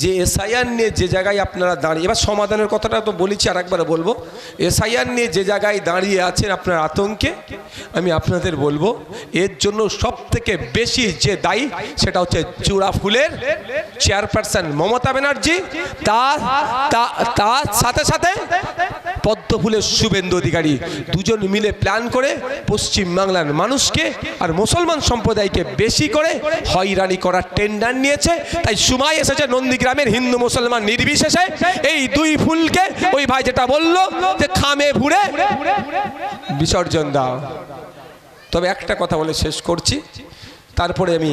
যে এসআইআর নিয়ে যে জায়গায় আপনারা দাঁড়িয়ে, এবার সমাধানের কথাটা তো বলেছি, আর একবার বলবো, এসআইআর নিয়ে যে জায়গায় দাঁড়িয়ে আছেন আপনার আতঙ্কে, আমি আপনাদের বলবো এর জন্য সব থেকে বেশি যে দায়ী সেটা হচ্ছে জোড়াফুলের চেয়ারপারসন মমতা ব্যানার্জি, তার সাথে সাথে পদ্মফুলের শুভেন্দু অধিকারী, দুজন মিলে প্ল্যান করে পশ্চিমবাংলার মানুষকে আর মুসলমান সম্প্রদায়কে বেশি করে হয়রানি করার টেন্ডার নিয়েছে। তাই সময় এসেছে নন্দীগ্রামের হিন্দু মুসলমান নির্বিশেষে এই দুই ফুলকে, ওই ভাই যেটা বললো যে খামে ভুড়ে বিসর্জন দাও। তবে একটা কথা বলে শেষ করছি, তারপরে আমি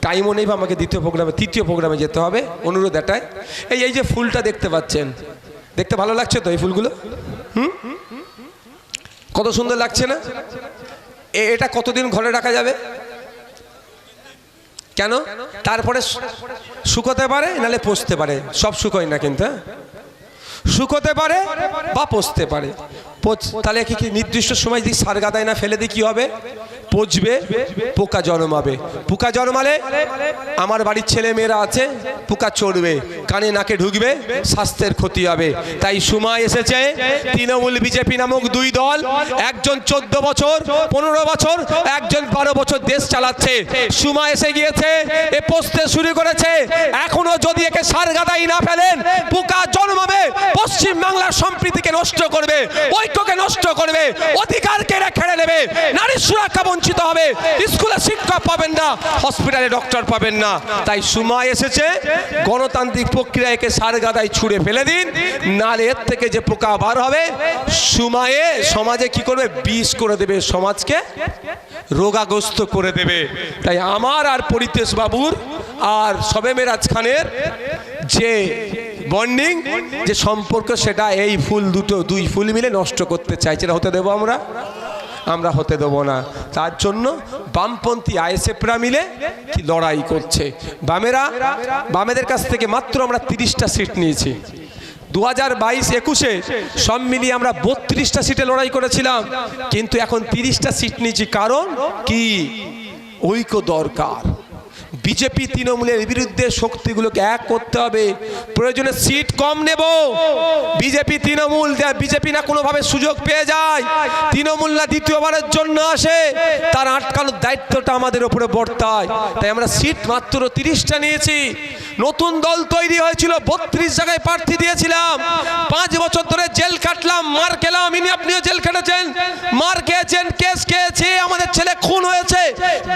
টাইমও নেই, আমাকে তৃতীয় প্রোগ্রামে যেতে হবে। অনুরোধ এটাই, এই যে ফুলটা দেখতে পাচ্ছেন, দেখতে ভালো লাগছে তো এই ফুলগুলো? কত সুন্দর লাগছে না? এটা কতদিন ঘরে রাখা যাবে? কেন? তারপরে শুকোতে পারে, নাহলে পচতে পারে। সব শুকোয় না কিন্তু, শুকোতে পারে বা পচতে পারে। তাহলে কি নির্দিষ্ট সময় যদি সার গাদায় না ফেলে দিই কি হবে? পচবে, পোকা জন্মাবে। পোকা জন্মালে আমার বাড়ির ছেলে মেয়েরা আছে, পোকা চড়বে, কানে নাকে ঢুকবে, স্বাস্থ্যের ক্ষতি হবে। তাই সময় এসেছে তৃণমূল বিজেপি নামক দুই দল, একজন 14 বছর 15 বছর, একজন 12 বছর দেশ চালাচ্ছে। সময় এসে গিয়েছে, এ পচতে শুরু করেছে। এখনো যদি একে সার গাদাই না ফেলেন, পোকা জন্মাবে, পশ্চিম বাংলার সম্প্রীতিকে নষ্ট করবে, ঐক্যকে নষ্ট করবে, অধিকারকে খেড়ে নেবে, নারীর সুরক্ষা বঞ্চিত হবে, স্কুলে শিক্ষক পাবেন না, হসপিটালে ডক্টর পাবেন না। তাই সময় এসেছে গণতান্ত্রিক প্রক্রিয়াকে সার গাদায় ছুঁড়ে ফেলে দিন, নালে এর থেকে যে পোকা বার হবে সময়ে সমাজে কি করবে? বিষ করে দেবে, সমাজকে রোগাগ্রস্ত করে দেবে। তাই আমার আর পরিতেশ বাবুর আর শবে মেরাজ খানের যে বন্ডিং, যে সম্পর্ক, সেটা এই ফুল দুই ফুল মিলে নষ্ট করতে চাইছে। হতে দেবো আমরা হতে দেবো না। তার জন্য বামপন্থী আইএসএফরা মিলে কি লড়াই করছে। বামেদের কাছ থেকে মাত্র আমরা 30টা সিট নিয়েছি। 2022-21-এ সব মিলিয়ে আমরা 32টা সিটে লড়াই করেছিলাম, কিন্তু এখন 30টা সিট নিয়েছি। কারণ কি? ঐক্য দরকার। বিজেপি তৃণমূলের বিরুদ্ধে শক্তিগুলোকে এক করতে হবে। প্রয়োজনে সিট কম নেব। বিজেপি না কোনোভাবে সুযোগ পেয়ে যায়, তৃণমূল না দ্বিতীয়বারের জন্য আসে, তার আটকানোর দায়িত্বটা আমাদের উপরে বর্তায়। তাই আমরা সিট মাত্র 30টা নিয়েছি। নতুন দল তৈরি হয়েছিল, 32 জায়গায় প্রার্থী দিয়েছিলাম। 5 বছর ধরে জেল কাটলাম, মার খেলাম। আপনিও জেল কেটেছেন, মার খেয়েছেন, কেস খেয়েছে, আমাদের ছেলে খুন হয়েছে।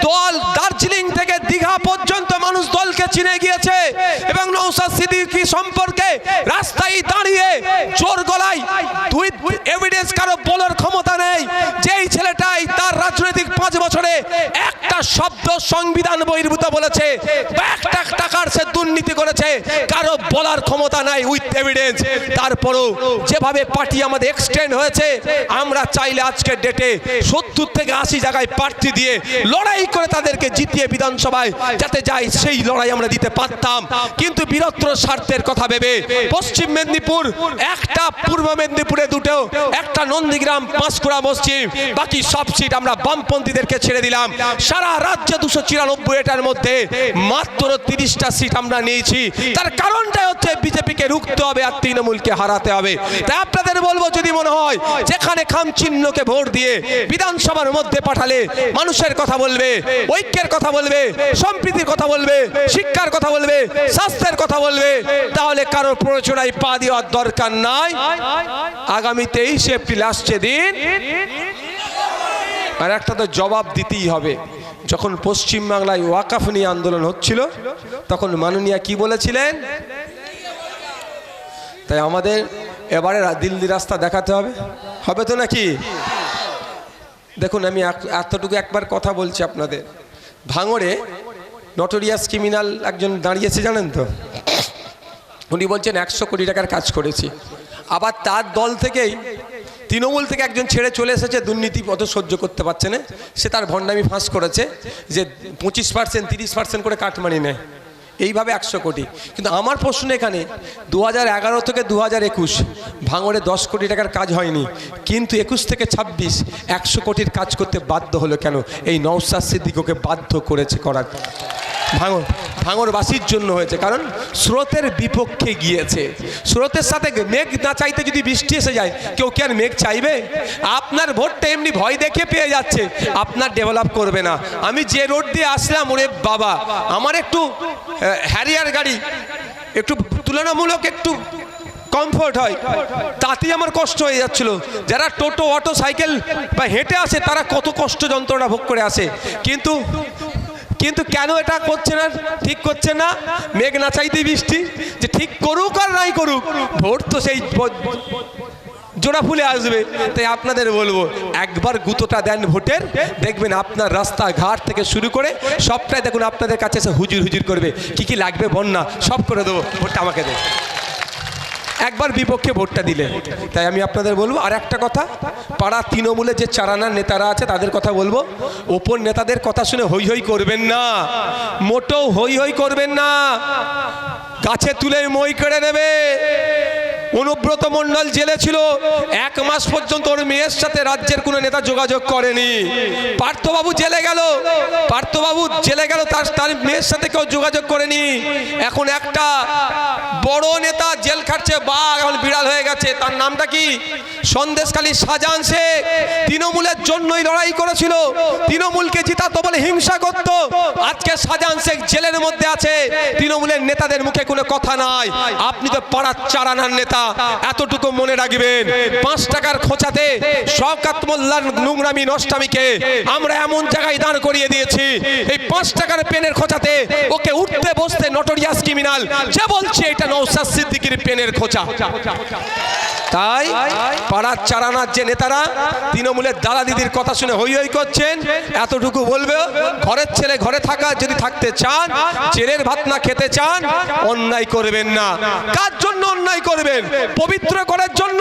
দল দার্জিলিং থেকে দীঘা পর্যন্ত মানুষ দলকে চিনে গিয়েছে, এবং নওশাদ সিদ্দিকী সম্পর্কে রাস্তায় দাঁড়িয়ে জোর গলায় এভিডেন্স কারো বলার ক্ষমতা নেই। যেই ছেলেটাই তার রাজনৈতিক 5 বছরে একটা শব্দ সংবিধান বহির্ভূত বলেছে, 1 লাখ টাকার সে দুর্নীতি করেছে, কারো বলার ক্ষমতা নাই উইথ এভিডেন্স। তারপরও যেভাবে পার্টি আমাদের এক্সটেন্ড হয়েছে, আমরা চাইলে আজকের ডেটে 70 থেকে 80 জায়গায় প্রার্থী দিয়ে লড়াই করে তাদেরকে জিতিয়ে বিধানসভায় যাতে যাই, সেই লড়াই আমরা দিতে পারতাম। কিন্তু বৃহত্তর স্বার্থের কথা ভেবে পশ্চিম মেদিনীপুর একটা, পূর্ব মেদিনীপুরে 2টো, একটা নন্দীগ্রাম, পাঁশকুড়া মসজিদ, বাকি সব সিট আমরা বামপন্থীদেরকে ছেড়ে দিলাম। সারা রাজ্যে 294টার মধ্যে মাত্র 30টা সিট আমরা নিয়েছি। তার কারণটা হচ্ছে বিজেপিকে রুখতে হবে আর তৃণমূলকে হারাতে হবে। তাই আপনাদের বলবো, যদি মনে হয় যেখানে খাম চিহ্নকে ভোট দিয়ে বিধানসভার মধ্যে পাঠালে মানুষের কথা বলবে, ঐক্যের কথা বলবে, সম্প্রীতির কথা বলবে, শিক্ষার কথা বলবে, স্বাস্থ্যের কথা বলবে, তাহলে কারোর প্ররোচনায় পা দেওয়ার দরকার নাই। আগামী 23 এপ্রিল আসছে দিন, আর একটা তো জবাব দিতেই হবে। যখন পশ্চিমবাংলায় ওয়াকফ নিয়ে আন্দোলন হচ্ছিল, তখন মাননীয়া কি বলেছিলেন? তাই আমাদের এবারে দিল্লি রাস্তা দেখাতে হবে তো নাকি? দেখুন, আমি এতটুকু একবার কথা বলছি আপনাদের। ভাঙড়ে নটোরিয়াস ক্রিমিনাল একজন দাঁড়িয়েছে, জানেন তো? উনি বলছেন 100 কোটি টাকার কাজ করেছি। আবার তার দল থেকেই, তৃণমূল থেকে একজন ছেড়ে চলে এসেছে, দুর্নীতি অত সহ্য করতে পারছে না, সে তার ভণ্ডামি ফাঁস করেছে যে 25% 30% করে কাটমানি নেয়, এইভাবে 100 কোটি। কিন্তু আমার প্রশ্ন এখানে, 2011 থেকে 2021 ভাঙড়ে 10 কোটি টাকার কাজ হয়নি, কিন্তু 21 থেকে 26 100 কোটির কাজ করতে বাধ্য হলো কেন? এই নওশাদ সিদ্দিকীকে বাধ্য করেছে করার। ভাঙরবাসীর জন্য হয়েছে, কারণ স্রোতের বিপক্ষে গিয়েছে। স্রোতের সাথে মেঘ না চাইতে যদি বৃষ্টি এসে যায়, কেউ কি আর মেঘ চাইবে? আপনার ভোটটা এমনি ভয় দেখে পেয়ে যাচ্ছে, আপনার ডেভেলপ করবে না। আমি যে রোড দিয়ে আসলাম, ওরে বাবা, আমার একটু হ্যারিয়ার গাড়ি একটু তুলনামূলক একটু কমফোর্ট হয়, তাতেই আমার কষ্ট হয়ে যাচ্ছিল। যারা টোটো, অটো, সাইকেল বা হেঁটে আসে, তারা কত কষ্ট যন্ত্রণা ভোগ করে আসে। কিন্তু কেন এটা করছে না, ঠিক করছে না? মেঘ না চাইতে বৃষ্টি, যে ঠিক করুক আর নাই করুক, ভোট তো সেই জোড়া ফুলে আসবে। তাই আপনাদের বলবো, একবার গুঁতোটা দেন ভোটের, দেখবেন আপনার রাস্তাঘাট থেকে শুরু করে সবটাই দেখুন আপনাদের কাছে এসে হুজুর হুজুর করবে। কি লাগবে বন্যা সব করে দেবো, ভোটটা আমাকে দেবো, একবার বিপক্ষে ভোটটা দিলে। তাই আমি আপনাদের বলবো, আর একটা কথা, পাড়া তৃণমূলের যে চারানার নেতারা আছে তাদের কথা বলবো, ওপর নেতাদের কথা শুনে হই হই করবেন না, মোটেও হই হই করবেন না। গাছে তুলে মই করে নেবে। অনুব্রত মণ্ডল জেলে ছিল, 1 মাস পর্যন্ত ওর মেয়ের সাথে রাজ্যের কোনো নেতা যোগাযোগ করেনি। পার্থবাবু জেলে গেল, তার মেয়ের সাথে কেউ যোগাযোগ করেনি। এখন একটা বড় নেতা জেল খাটছে, বাঘ এখন বিড়াল হয়ে গেছে। তার নামটা কি? সন্দেশখালী শাহজাহান শেখ। তৃণমূলের জন্যই লড়াই করেছিল, তৃণমূলকে জিতাতো বলে হিংসা করত। আজকে শাহজাহান শেখ জেলের মধ্যে আছে, তৃণমূলের নেতাদের মুখে কোনো কথা নাই। আপনি তো পাড়ার চারানার নেতা, এতটুকু মনে রাখবেন, 5 টাকার খোঁচাতে শওকত মোল্লার নোংরামি নষ্টামিকে আমরা এমন জায়গায় দাঁড় করিয়ে দিয়েছি, এই 5 টাকার পেনের খোঁচাতে ওকে উঠতে বসতে নটোরিয়াস ক্রিমিনাল যে বলছে এটা নওশাদ সিদ্দিকীর পেনের খোঁচা। তাই পাড়ার চারানার যে নেতারা তৃণমূলের দাদা দিদির কথা শুনে হই হই করছেন, এতটুকু বলবে, ঘরের ছেলে ঘরে থাকা যদি থাকতে চান, জেলের ভাত না খেতে চান, অন্যায় করবেন না। কার জন্য অন্যায় করবেন? পবিত্র করার জন্য।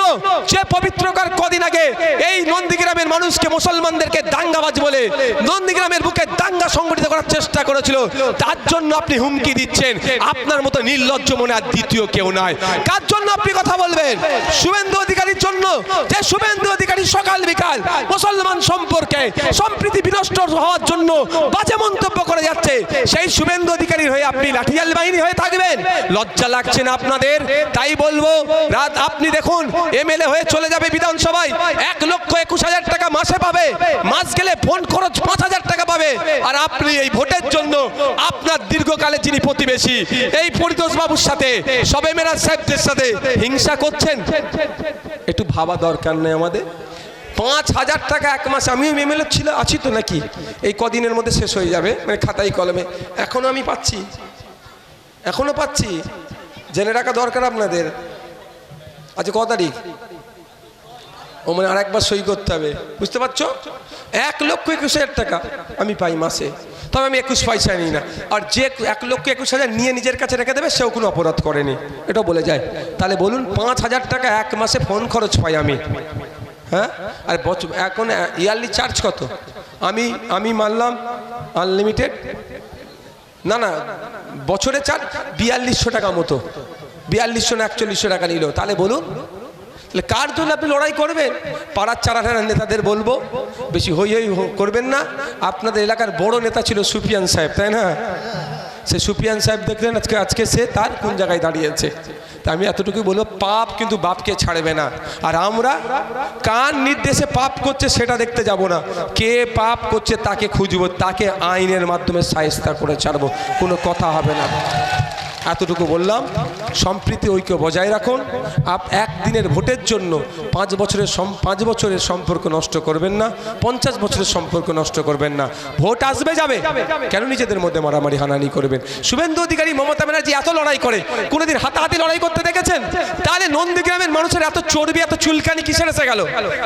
যে পবিত্র কর কদিন আগে এই নন্দীগ্রামের মানুষকে, মুসলমানদেরকে দাঙ্গাবাজ বলে নন্দীগ্রামের বুকে দাঙ্গা সংগঠিত করার চেষ্টা করেছিল, তার জন্য আপনি হুমকি দিচ্ছেন। আপনার মতো নির্লজ্জ মনে আর দ্বিতীয় কেউ নাই। কার জন্য আপনি কথা বলবেন? শুভেন্দু অধিকারীর জন্য, যে শুভেন্দু অধিকারী সকাল বিকাল মুসলমান সম্পর্কে সম্প্রীতি বিনষ্ট হওয়ার জন্য বাজে মন্তব্য করে যাচ্ছে, সেই শুভেন্দু অধিকারীর হয়ে আপনি লাঠিয়াল বাহিনী হয়ে থাকবেন? লজ্জা লাগছে না আপনাদের? তাই বলবো, রাত আপনি দেখুন, এমএলএ হয়ে চলে যাবে বিধানসভায়, 1,21,000 টাকা মাসে পাবে, মাস গেলে ফোন খরচ 5,000 টাকা পাবে। আর আপনি এই ভোটের জন্য আপনার দীর্ঘকালে যিনি প্রতিবেশী, এই ফরিদোস বাবুর সাথে, সবে মেরাজ সাহেবদের সাথে হিংসা করছেন। একটু ভাবা দরকার নেই আমাদের? 5,000 টাকা 1 মাস, আমিও এমএলএ আছি তো নাকি, এই কদিনের মধ্যে শেষ হয়ে যাবে, মানে খাতায় কলমে। এখনো আমি পাচ্ছি, জেনে রাখা দরকার আপনাদের। আচ্ছা, কত তারিখ? ও মানে আরেকবার সই করতে হবে, বুঝতে পারছো? 1,21,000 টাকা আমি পাই মাসে, তবে আমি 21 পয়সা নিই না। আর যে 1,21,000 নিয়ে নিজের কাছে রেখে দেবে, সেও কোনো অপরাধ করেনি, এটাও বলে যায়। তাহলে বলুন, 5,000 টাকা 1 মাসে ফোন খরচ পাই আমি, হ্যাঁ? আর এখন ইয়ারলি চার্জ কত? আমি মানলাম আনলিমিটেড, না বছরে চার্জ 4200 টাকা মতো, 4200 না 4100 টাকা নিল। তাহলে বলুন, তাহলে কার জন্য আপনি লড়াই করবেন? পাড়ার চারানার নেতাদের বলবো, বেশি হই হই করবেন না। আপনাদের এলাকার বড় নেতা ছিল সুফিয়ান সাহেব, তাই না? সে সুফিয়ান সাহেব দেখলেন আজকে সে তার কোন জায়গায় দাঁড়িয়েছে। তা আমি এতটুকু বলবো, পাপ কিন্তু বাপকে ছাড়বে না। আর আমরা কার নির্দেশে পাপ করছে সেটা দেখতে যাব না, কে পাপ করছে তাকে খুঁজবো, তাকে আইনের মাধ্যমে শায়েস্তা করে ছাড়বো, কোনো কথা হবে না। এতটুকু বললাম, সম্প্রীতি ঐক্য বজায় রাখুন। একদিনের ভোটের জন্য 5 বছরের সম্পর্ক নষ্ট করবেন না, 50 বছরের সম্পর্ক নষ্ট করবেন না। ভোট আসবে যাবে, কেন নিজেদের মধ্যে মারামারি হানাহানি করবেন? শুভেন্দু অধিকারী, মমতা ব্যানার্জি এত লড়াই করে, কোনোদিন হাতাহাতি লড়াই করতে দেখেছেন? তাহলে নন্দীগ্রামের মানুষের এত চর্বি, এত চুলকানি কিসের এসে গেল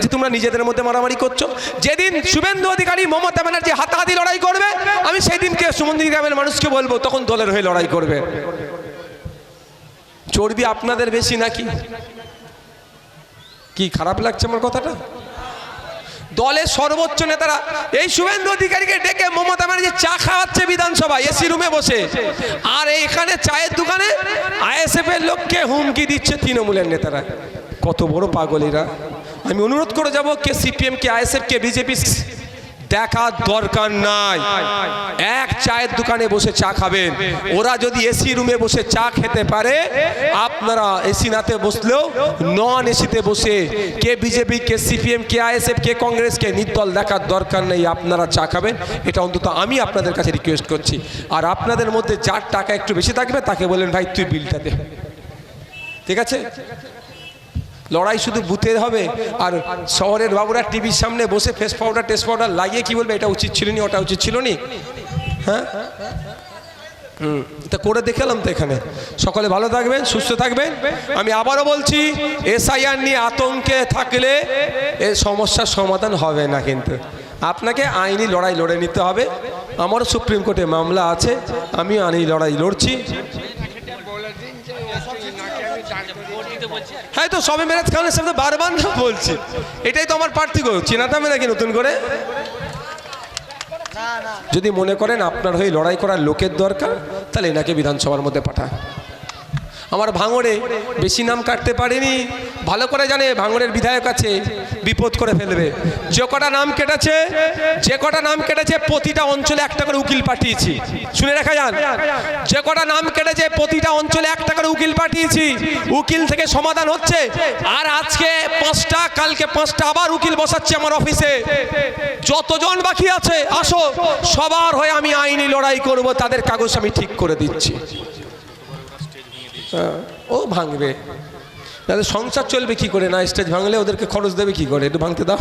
যে তোমরা নিজেদের মধ্যে মারামারি করছো? যেদিন শুভেন্দু অধিকারী, মমতা ব্যানার্জি হাতাহাতি লড়াই করবে, আমি সেই দিনকে নন্দীগ্রামের মানুষকে বলবো, তখন দলের হয়ে লড়াই করবে। চর্বি আপনাদের বেশি নাকি? কি খারাপ লাগছে আমার কথাটা? দলের সর্বোচ্চ নেতারা এই শুভেন্দু অধিকারীকে ডেকে মমতা ব্যানার্জি চা খাওয়াচ্ছে বিধানসভায় এসি রুমে বসে, আর এইখানে চায়ের দোকানে আইএসএফ এর লোককে হুমকি দিচ্ছে তৃণমূলের নেতারা। কত বড় পাগল এরা! আমি অনুরোধ করে যাব, কে সিপিএম, কে আইএসএফ, কে বিজেপি, দেখার দরকার নাই। এক চায়ের দোকানে বসে চা খাবেন, ওরা যদি এসি রুমে বসে চা খেতে পারে, আপনারা এসি নাতে বসলেও নন এসিতে বসে কে বিজেপি, কে সিপিএম, কে আইএসএফ, কে কংগ্রেস, কে নির্দল দেখার দরকার নেই। আপনারা চা খাবেন, এটা অন্তত আমি আপনাদের কাছে রিকোয়েস্ট করছি। আর আপনাদের মধ্যে যার টাকা একটু বেশি থাকবে তাকে বলেন ভাই তুই বিলটা দে, ঠিক আছে? লড়াই শুধু বুথের হবে, আর শহরের বাবুরা টিভির সামনে বসে ফেস পাউডার টেস্ট পাউডার লাগিয়ে কি বলবে এটা উচিত ছিল নি, ওটা উচিত ছিল নি। হ্যাঁ, তা করে দেখালাম তো এখানে। সকলে ভালো থাকবেন, সুস্থ থাকবেন। আমি আবারও বলছি, এসআইআর নিয়ে আতঙ্কে থাকলে এর সমস্যার সমাধান হবে না, কিন্তু আপনাকে আইনি লড়াই লড়ে নিতে হবে। আমারও সুপ্রিম কোর্টে মামলা আছে, আমিও আইনি লড়াই লড়ছি। হ্যাঁ, তো সবে মেরাজ খানের সামনে বারবার না বলছি, এটাই তো আমার পার্থক্য। চেনাতে হবে নাকি নতুন করে? যদি মনে করেন আপনার হয়ে লড়াই করার লোকের দরকার, তাহলে এনাকে বিধানসভার মধ্যে পাঠান। আমার ভাঙড়ে বেশি নাম কাটতে পারেনি, ভালো করে জানে ভাঙড়ের বিধায়ক আছে, বিপদ করে ফেলবে। যে কটা নাম কেটেছে প্রতিটা অঞ্চলে একটা করে উকিল পাঠিয়েছি, শুনে রাখা যান। যে কটা নাম কেটেছে প্রতিটা অঞ্চলে একটা করে উকিল পাঠিয়েছি, উকিল থেকে সমাধান হচ্ছে। আর আজকে 5টা, কালকে 5টা আবার উকিল বসাচ্ছি আমার অফিসে। যতজন বাকি আছে আসো, সবার হয়ে আমি আইনি লড়াই করব, তাদের কাগজ আমি ঠিক করে দিচ্ছি। ও ভাঙবে, তাহলে সংসার চলবে কি করে? না স্টেজ ভাঙলে ওদেরকে খরচ দেবে কি করে? একটু ভাঙতে দাও।